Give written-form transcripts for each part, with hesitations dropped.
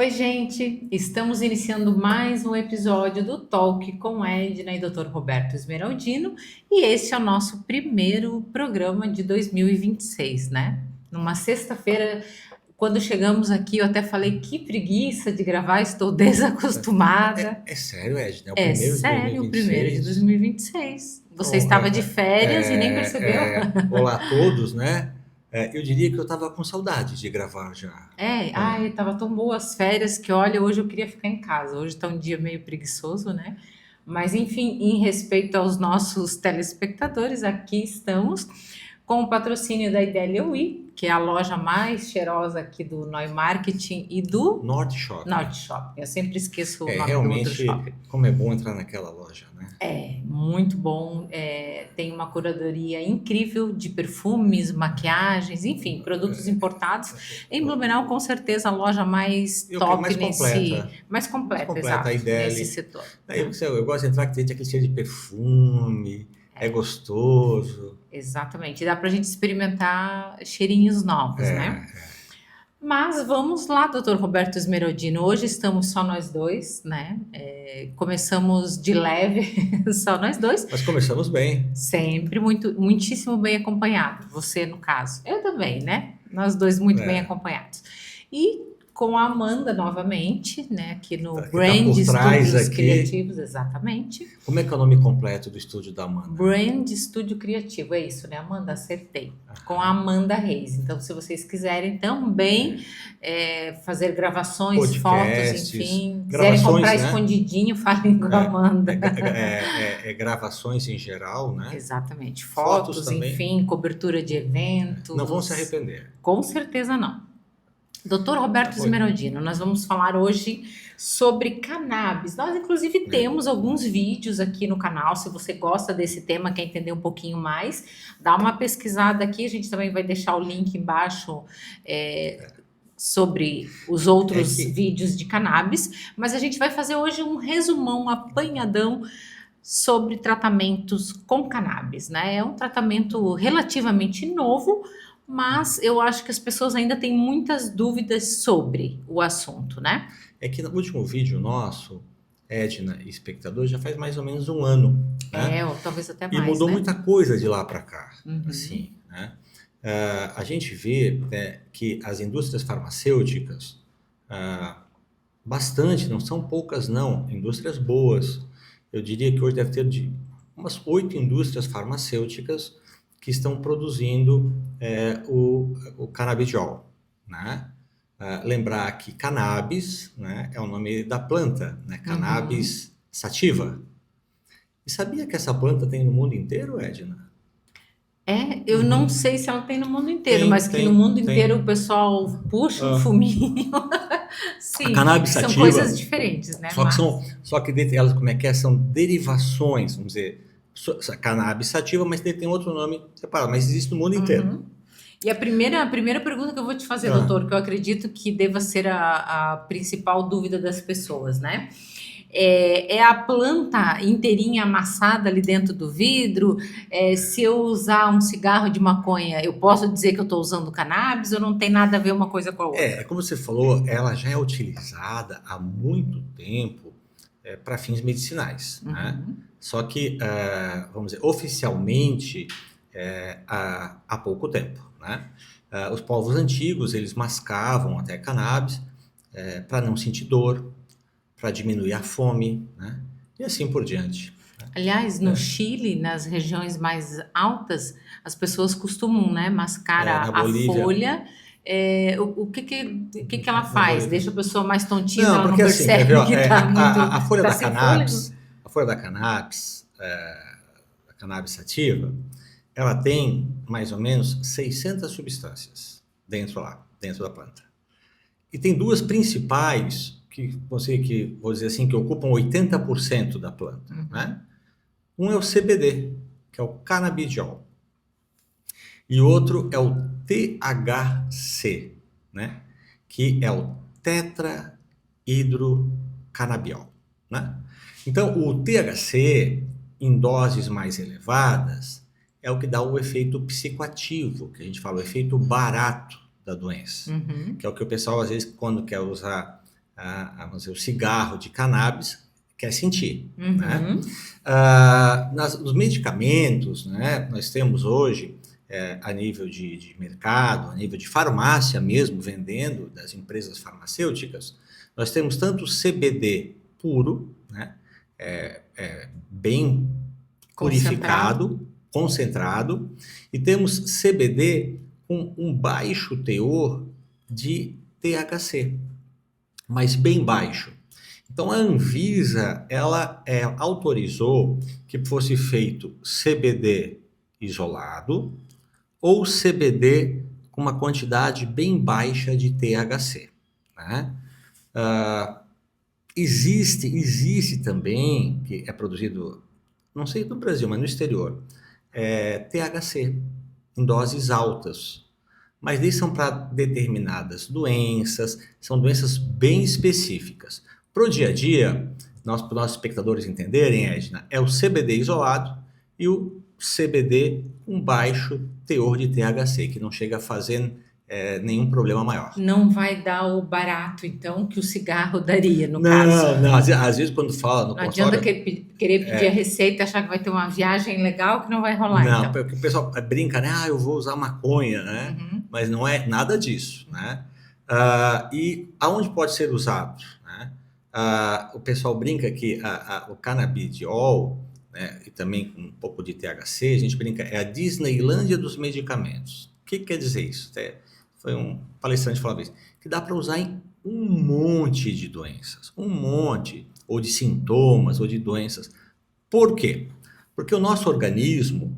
Oi, gente! Estamos iniciando mais um episódio do Talk com Edna e Dr. Roberto Esmeraldino, e esse é o nosso primeiro programa de 2026, né? Numa sexta-feira, quando chegamos aqui, eu até falei que preguiça de gravar, estou desacostumada. É sério, Ed, é o É primeiro de sério, o primeiro de 2026. 2026. Você Oh, estava de férias e nem percebeu? olá a todos, né? Eu diria que eu estava com saudade de gravar já. Ai, tava tão boa as férias que, olha, hoje eu queria ficar em casa. Hoje tá um dia meio preguiçoso, né? Mas, enfim, em respeito aos nossos telespectadores, aqui estamos com o patrocínio da Idélia UI, que é a loja mais cheirosa aqui do Noi Marketing e do Norte Shopping. Norte Shopping. Eu sempre esqueço o É, nome do outro shopping. realmente, como é bom entrar naquela loja, né? É, muito bom. Tem uma curadoria incrível de perfumes, maquiagens, enfim, produtos importados. Em Blumenau, com certeza, a loja mais E o que é top mais completa? mais Mais completa, completa, a exato, nesse Idélia. setor. Eu gosto de entrar que tem aquele cheiro de perfume, é gostoso. Exatamente. Dá pra gente experimentar cheirinhos novos, né? Mas vamos lá, doutor Roberto Esmeraldino. Hoje estamos só nós dois, né? Começamos de leve, só nós dois. Mas começamos bem. Sempre muitíssimo bem acompanhado. Você, no caso. Eu também, né? Nós dois muito bem acompanhados. E com a Amanda novamente, né? Aqui no Que tá Brand por trás Studios aqui. Criativos, exatamente. Como é que é o nome completo do estúdio da Amanda? Brand Studio Criativo, é isso, né, Amanda? Acertei. Com a Amanda Reis. Então, se vocês quiserem também fazer gravações, Podcasts, fotos, enfim, quiserem gravações, comprar né? escondidinho, falem com a Amanda. Gravações em geral, né? Exatamente. Fotos Fotos, também. enfim, cobertura de eventos. Não vão se arrepender. Com certeza não. Doutor Roberto Oi. Esmeraldino, nós vamos falar hoje sobre cannabis. Nós, inclusive, temos alguns vídeos aqui no canal. Se você gosta desse tema, quer entender um pouquinho mais, dá uma pesquisada aqui. A gente também vai deixar o link embaixo sobre os outros vídeos de cannabis. Mas a gente vai fazer hoje um resumão, um apanhadão sobre tratamentos com cannabis, né? É um tratamento relativamente novo, mas eu acho que as pessoas ainda têm muitas dúvidas sobre o assunto, né? É que no último vídeo nosso, Edna e espectador, já faz mais ou menos um ano, né? Ou talvez até E mais, mudou né? muita coisa de lá para cá, Uhum. assim, né? A gente vê que as indústrias farmacêuticas, bastante, não são poucas não, indústrias boas. Eu diria que hoje deve ter umas 8 indústrias farmacêuticas que estão produzindo o canabidiol, né? Lembrar que cannabis, né, é o nome da planta, né? Cannabis sativa. E sabia que essa planta tem no mundo inteiro, Edna? Eu não sei se ela tem no mundo inteiro, mas que no mundo inteiro o pessoal puxa um fuminho. Sim, a cannabis são sativa, coisas diferentes, né? Só que elas, como é que é? São derivações, vamos dizer, cannabis sativa, mas tem outro nome separado, mas existe no mundo inteiro. E a primeira pergunta que eu vou te fazer, doutor, que eu acredito que deva ser a principal dúvida das pessoas, né? É a planta inteirinha amassada ali dentro do vidro? Se eu usar um cigarro de maconha, eu posso dizer que eu estou usando cannabis ou não tem nada a ver uma coisa com a outra? Como você falou, ela já é utilizada há muito tempo para fins medicinais, né? Só que, vamos dizer, oficialmente, há pouco tempo, né? Os povos antigos, eles mascavam até cannabis para não sentir dor, para diminuir a fome, né? E assim por diante. Aliás, no Chile, nas regiões mais altas, as pessoas costumam, né, mascar a folha. O que ela faz? Deixa a pessoa mais tontinha, ela não percebe que está muito... A folha tá da sem cannabis, a folha da cannabis, a cannabis sativa, ela tem mais ou menos 600 substâncias dentro da planta. E tem duas principais vou dizer assim, que ocupam 80% da planta, né? Um é o CBD, que é o canabidiol. E outro é o THC, né? Que é o tetrahidrocanabiol, né? Então, o THC, em doses mais elevadas, é o que dá o efeito psicoativo, que a gente fala, o efeito barato da doença. Que é o que o pessoal, às vezes, quando quer usar vamos dizer, o cigarro de cannabis, quer sentir, né? Uhum. Nos medicamentos, né, nós temos hoje, a nível de mercado, a nível de farmácia mesmo, vendendo das empresas farmacêuticas, nós temos tanto CBD puro, né, bem Concentrado. purificado, concentrado, e temos CBD com um baixo teor de THC, mas bem baixo. Então a Anvisa, ela autorizou que fosse feito CBD isolado ou CBD com uma quantidade bem baixa de THC, né? Existe também, que é produzido, não sei no Brasil, mas no exterior, THC em doses altas. Mas eles são para determinadas doenças, são doenças bem específicas. Para o dia a dia, para os nossos espectadores entenderem, Edna, é o CBD isolado e o CBD com baixo teor de THC, que não chega a fazer nenhum problema maior. Não vai dar o barato, então, que o cigarro daria, no caso. Não, às vezes quando fala no Não adianta consultório... querer pedir a receita e achar que vai ter uma viagem legal que não vai rolar, Não, então. porque o pessoal brinca, né? Eu vou usar maconha, né? Uhum. Mas não é nada disso, né? E aonde pode ser usado, né? O pessoal brinca que o canabidiol, né, e também com um pouco de THC, a gente brinca, é a Disneylândia dos medicamentos. O que quer dizer isso? Foi um palestrante que falava isso, que dá para usar em um monte de doenças, um monte, ou de sintomas, ou de doenças. Por quê? Porque o nosso organismo,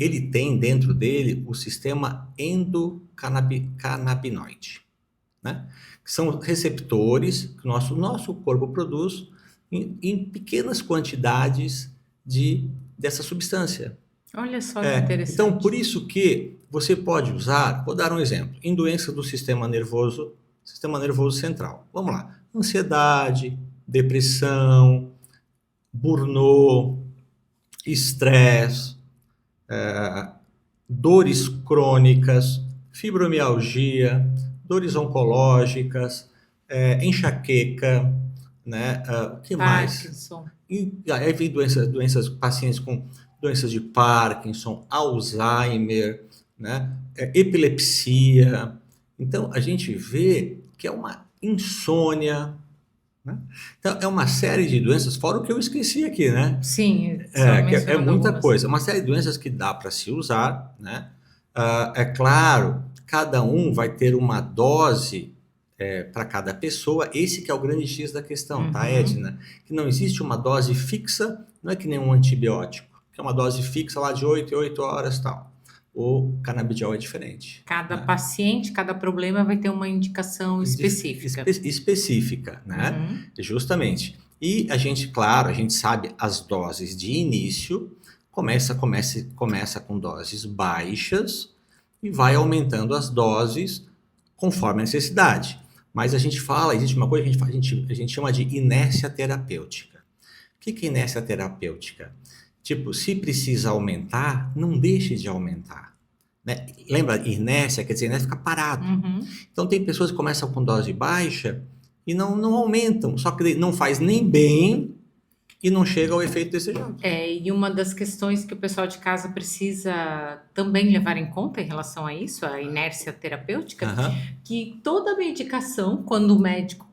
ele tem dentro dele o sistema endocannabinoide, né? Que são receptores que o nosso corpo produz em pequenas quantidades dessa substância. Olha só que interessante. Então, por isso que você pode usar, vou dar um exemplo, em doença do sistema nervoso central. Vamos lá, ansiedade, depressão, burnout, estresse, dores crônicas, fibromialgia, dores oncológicas, enxaqueca, né? O que mais? Parkinson. E aí vem doenças, pacientes com doenças de Parkinson, Alzheimer, né? Epilepsia. Então, a gente vê que é uma insônia, né? Então, é uma série de doenças, fora o que eu esqueci aqui, né? Sim, É muita coisa, uma série de doenças que dá para se usar, né? É claro, cada um vai ter uma dose para cada pessoa, esse que é o grande X da questão, tá, Edna? Que não existe uma dose fixa, não é que nem um antibiótico, que é uma dose fixa lá de 8 em 8 horas e tal. O canabidiol é diferente. Cada paciente, cada problema vai ter uma indicação específica. Específica, né? Justamente. E a gente, claro, a gente sabe as doses de início, começa com doses baixas e vai aumentando as doses conforme a necessidade. Mas a gente fala, existe uma coisa que a gente chama de inércia terapêutica. O que é inércia terapêutica? Tipo, se precisa aumentar, não deixe de aumentar. Né? Lembra, inércia quer dizer, inércia fica parado. Então tem pessoas que começam com dose baixa e não aumentam, só que não faz nem bem e não chega ao efeito desejado. E uma das questões que o pessoal de casa precisa também levar em conta em relação a isso, a inércia terapêutica, que toda medicação, quando o médico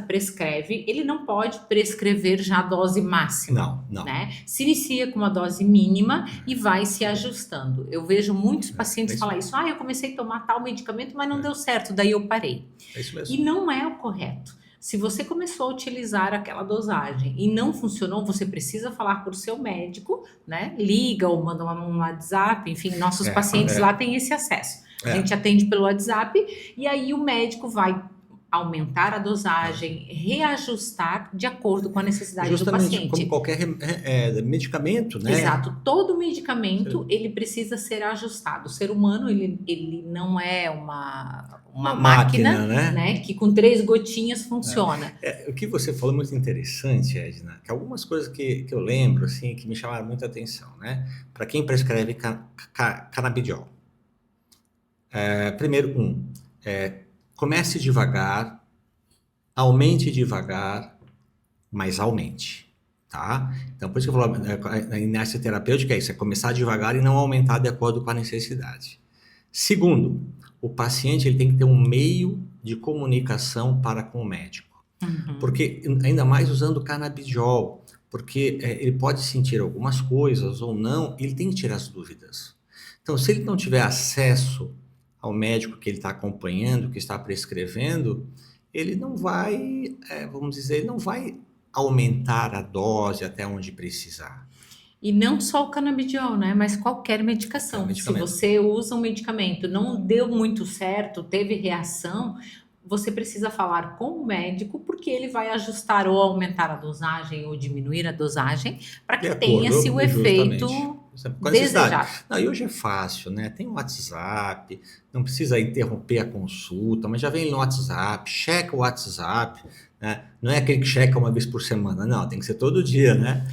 prescreve, ele não pode prescrever já a dose máxima. Não. Né? Se inicia com uma dose mínima e vai se ajustando. Eu vejo muitos pacientes falar isso, eu comecei a tomar tal medicamento, mas não deu certo, daí eu parei. É isso mesmo. E não é o correto. Se você começou a utilizar aquela dosagem e não funcionou, você precisa falar com o seu médico, né? Liga ou manda um WhatsApp, enfim, nossos pacientes lá têm esse acesso. A gente atende pelo WhatsApp e aí o médico vai aumentar a dosagem, reajustar de acordo com a necessidade do paciente. Justamente como qualquer medicamento, né? Exato. Todo medicamento, ele precisa ser ajustado. O ser humano, ele não é uma máquina, né? Que com 3 gotinhas funciona. O que você falou é muito interessante, Edna, que algumas coisas que eu lembro, assim, que me chamaram muita atenção, né? Para quem prescreve canabidiol. Primeiro, comece devagar, aumente devagar, mas aumente, tá? Então, por isso que eu falo, a inércia terapêutica é isso, é começar devagar e não aumentar de acordo com a necessidade. Segundo, o paciente ele tem que ter um meio de comunicação para com o médico. Porque, ainda mais usando o canabidiol, porque ele pode sentir algumas coisas ou não, ele tem que tirar as dúvidas. Então, se ele não tiver acesso ao médico que ele está acompanhando, que está prescrevendo, ele não vai, vamos dizer, ele não vai aumentar a dose até onde precisar. E não só o canabidiol, né? Mas qualquer medicação. Qualquer medicamento. Se você usa um medicamento, não deu muito certo, teve reação, você precisa falar com o médico, porque ele vai ajustar ou aumentar a dosagem ou diminuir a dosagem para que tenha-se o efeito desejado. Não, e hoje é fácil, né? Tem o WhatsApp, não precisa interromper a consulta, mas já vem no WhatsApp, checa o WhatsApp, né? Não é aquele que checa uma vez por semana, não, tem que ser todo dia, né?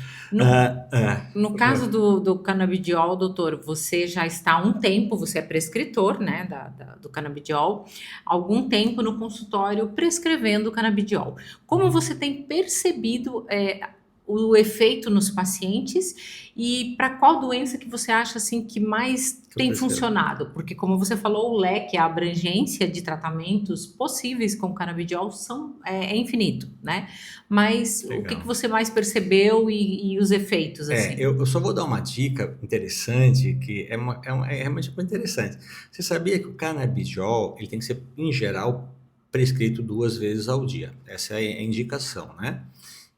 No caso do canabidiol, doutor, você já está há um tempo, você é prescritor, né, do canabidiol, algum tempo no consultório prescrevendo o canabidiol. Como você tem percebido o efeito nos pacientes e para qual doença que você acha assim que mais tem funcionado? Porque como você falou, o leque, a abrangência de tratamentos possíveis com o canabidiol é infinito, né? Mas legal. O que você mais percebeu e os efeitos? Assim? Eu só vou dar uma dica interessante, que é realmente muito interessante. Você sabia que o canabidiol ele tem que ser, em geral, prescrito 2 vezes ao dia? Essa é a indicação, né?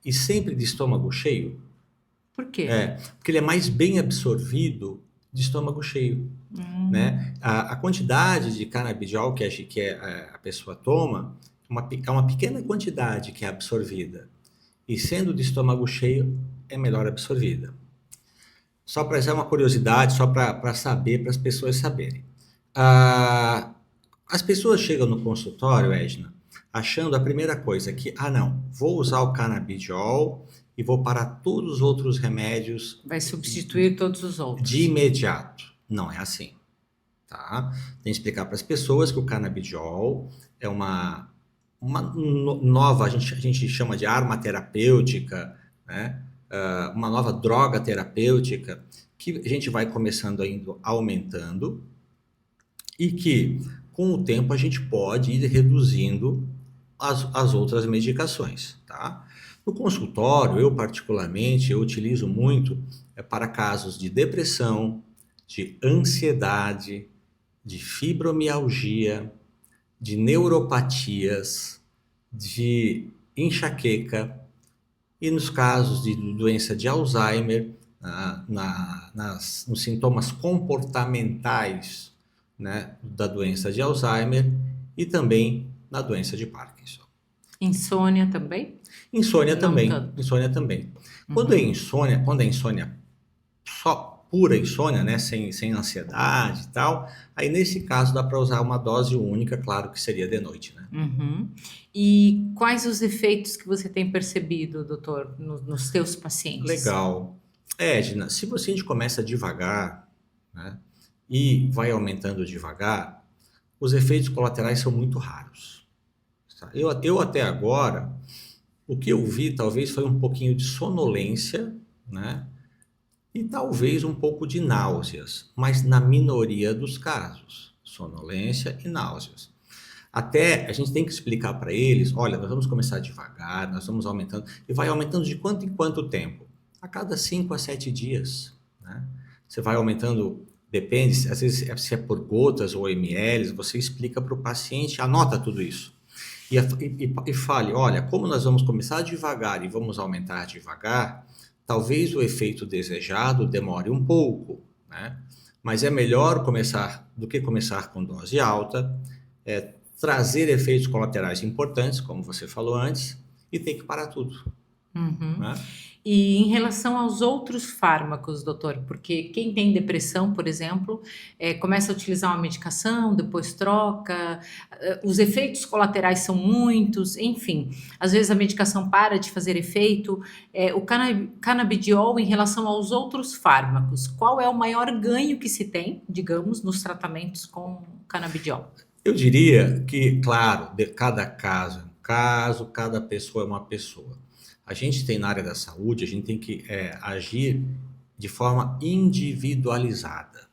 E sempre de estômago cheio. Por quê? Porque ele é mais bem absorvido de estômago cheio. Né? A quantidade de canabidiol que a pessoa toma é uma pequena quantidade que é absorvida. E sendo de estômago cheio, é melhor absorvida. Só para uma curiosidade, só para saber, para as pessoas saberem. As pessoas chegam no consultório, Edna, achando a primeira coisa que, não, vou usar o canabidiol e vou parar todos os outros remédios. Vai substituir todos os outros. De imediato. Não é assim, tá? Tem que explicar para as pessoas que o canabidiol é uma nova, a gente chama de arma terapêutica, né? Uma nova droga terapêutica que a gente vai começando indo aumentando e que, com o tempo, a gente pode ir reduzindo as outras medicações, tá? No consultório, eu particularmente, eu utilizo muito para casos de depressão, de ansiedade, de fibromialgia, de neuropatias, de enxaqueca e nos casos de doença de Alzheimer, nos sintomas comportamentais, né, da doença de Alzheimer e também na doença de Parkinson. Insônia também? Insônia também. Insônia também. Quando é insônia só pura insônia, né, sem ansiedade e tal, aí nesse caso dá para usar uma dose única, claro que seria de noite, né? E quais os efeitos que você tem percebido, doutor, nos seus pacientes? Legal. Edna, se a gente começa devagar, né, e vai aumentando devagar, os efeitos colaterais são muito raros. Tá? Eu até agora, o que eu vi talvez foi um pouquinho de sonolência, né? E talvez um pouco de náuseas, mas na minoria dos casos, sonolência e náuseas. Até a gente tem que explicar para eles, olha, nós vamos começar devagar, nós vamos aumentando, e vai aumentando de quanto em quanto tempo? A cada 5 a 7 dias, né? Você vai aumentando, depende, às vezes se é por gotas ou ml, você explica para o paciente, anota tudo isso. E fale, olha, como nós vamos começar devagar e vamos aumentar devagar, talvez o efeito desejado demore um pouco, né? Mas é melhor começar do que começar com dose alta, trazer efeitos colaterais importantes, como você falou antes, e ter que parar tudo. Né? E em relação aos outros fármacos, doutor, porque quem tem depressão, por exemplo, começa a utilizar uma medicação, depois troca, os efeitos colaterais são muitos, enfim, às vezes a medicação para de fazer efeito. O canabidiol em relação aos outros fármacos, qual é o maior ganho que se tem, digamos, nos tratamentos com canabidiol? Eu diria que, claro, de cada caso caso, cada pessoa é uma pessoa. A gente tem na área da saúde, a gente tem que agir de forma individualizada.